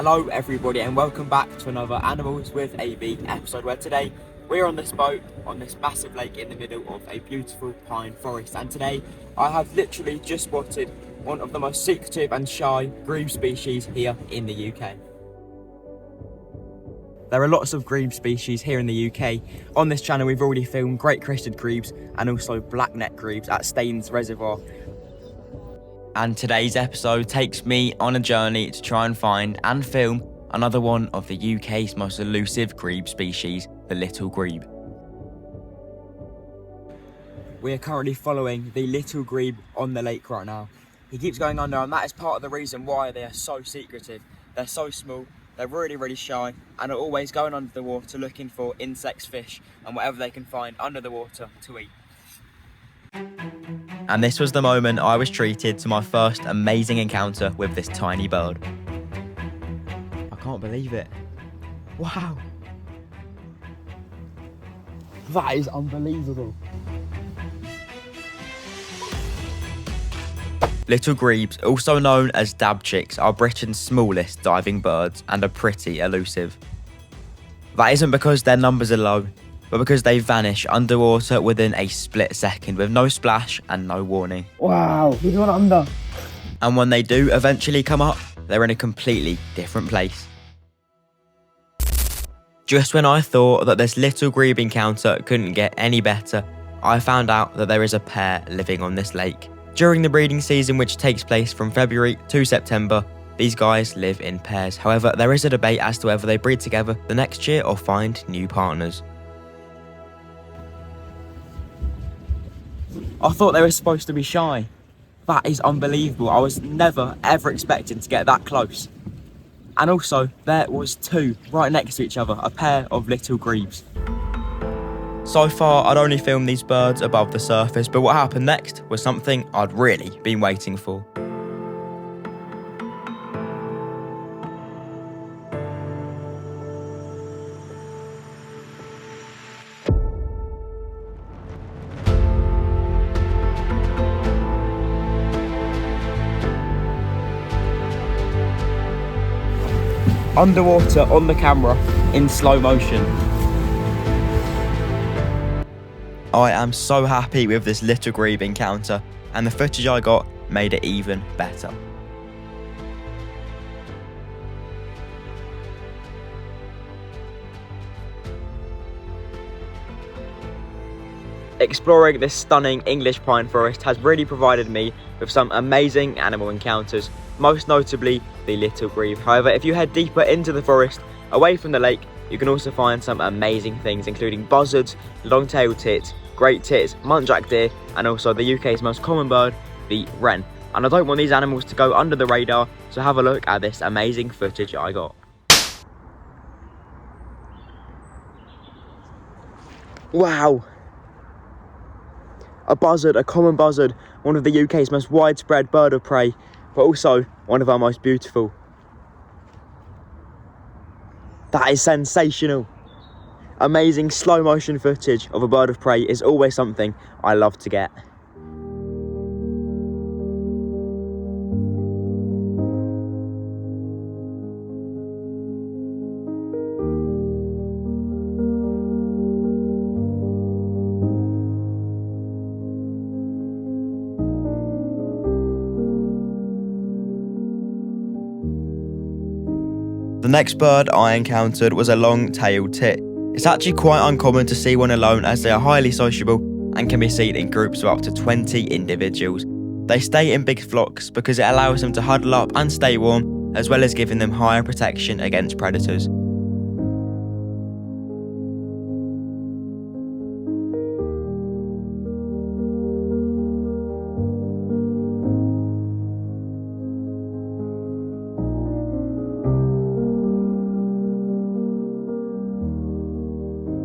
Hello everybody and welcome back to another Animals with AB episode where today we're on this boat on this massive lake in the middle of a beautiful pine forest, and today I have literally just spotted one of the most secretive and shy grebe species here in the UK. There are lots of grebe species here in the UK. On this channel we've already filmed great crested grebes and also black-necked grebes at Staines Reservoir. And today's episode takes me on a journey to try and find and film another one of the UK's most elusive grebe species, the little grebe. We are currently following the little grebe on the lake right now. He keeps going under, and that is part of the reason why they are so secretive. They're so small, they're really shy, and are always going under the water looking for insects, fish, and whatever they can find under the water to eat. And this was the moment I was treated to my first amazing encounter with this tiny bird. I can't believe it. Wow. That is unbelievable. Little grebes, also known as dabchicks, are Britain's smallest diving birds and are pretty elusive. That isn't because their numbers are low, but because they vanish underwater within a split second with no splash and no warning. Wow, he's gone under. And when they do eventually come up, they're in a completely different place. Just when I thought that this little grebe encounter couldn't get any better, I found out that there is a pair living on this lake. During the breeding season, which takes place from February to September, these guys live in pairs. However, there is a debate as to whether they breed together the next year or find new partners. I thought they were supposed to be shy. That is unbelievable. I was never ever expecting to get that close. And also, there was two right next to each other, a pair of little grebes. So far, I'd only filmed these birds above the surface, but what happened next was something I'd really been waiting for. Underwater on the camera in slow motion. I am so happy with this little grebe encounter, and the footage I got made it even better. Exploring this stunning English pine forest has really provided me with some amazing animal encounters, most notably the little grebe. However, if you head deeper into the forest, away from the lake, you can also find some amazing things, including buzzards, long-tailed tits, great tits, muntjac deer, and also the UK's most common bird, the wren. And I don't want these animals to go under the radar, so have a look at this amazing footage I got. Wow! A buzzard, a common buzzard, one of the UK's most widespread bird of prey, but also one of our most beautiful. That is sensational. Amazing slow motion footage of a bird of prey is always something I love to get. The next bird I encountered was a long-tailed tit. It's actually quite uncommon to see one alone, as they are highly sociable and can be seen in groups of up to 20 individuals. They stay in big flocks because it allows them to huddle up and stay warm, as well as giving them higher protection against predators.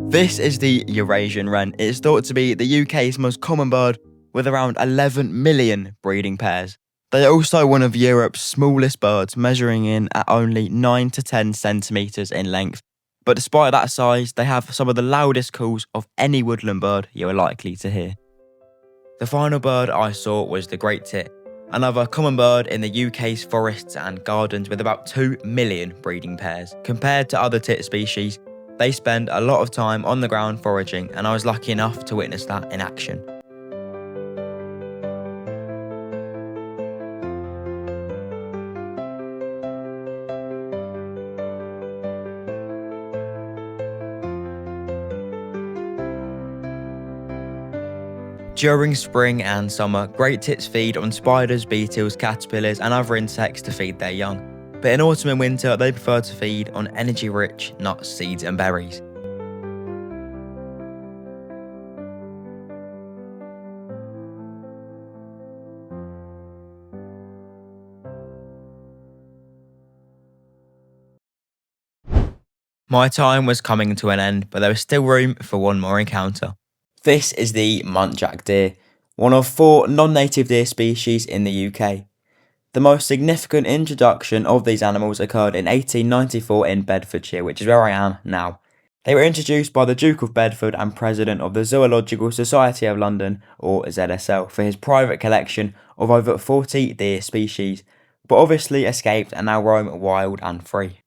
This is the Eurasian wren. It is thought to be the UK's most common bird, with around 11 million breeding pairs. They are also one of Europe's smallest birds, measuring in at only 9 to 10 centimetres in length. But despite that size, they have some of the loudest calls of any woodland bird you are likely to hear. The final bird I saw was the great tit, another common bird in the UK's forests and gardens with about 2 million breeding pairs. Compared to other tit species, they spend a lot of time on the ground foraging, and I was lucky enough to witness that in action. During spring and summer, great tits feed on spiders, beetles, caterpillars and other insects to feed their young. But in autumn and winter, they prefer to feed on energy-rich nuts, seeds and berries. My time was coming to an end, but there was still room for one more encounter. This is the muntjac deer, one of 4 non-native deer species in the UK. The most significant introduction of these animals occurred in 1894 in Bedfordshire, which is where I am now. They were introduced by the Duke of Bedford and President of the Zoological Society of London, or ZSL, for his private collection of over 40 deer species, but obviously escaped and now roam wild and free.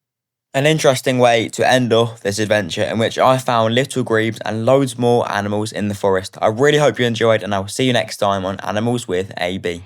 An interesting way to end off this adventure in which I found little grebes and loads more animals in the forest. I really hope you enjoyed, and I will see you next time on Animals with AB.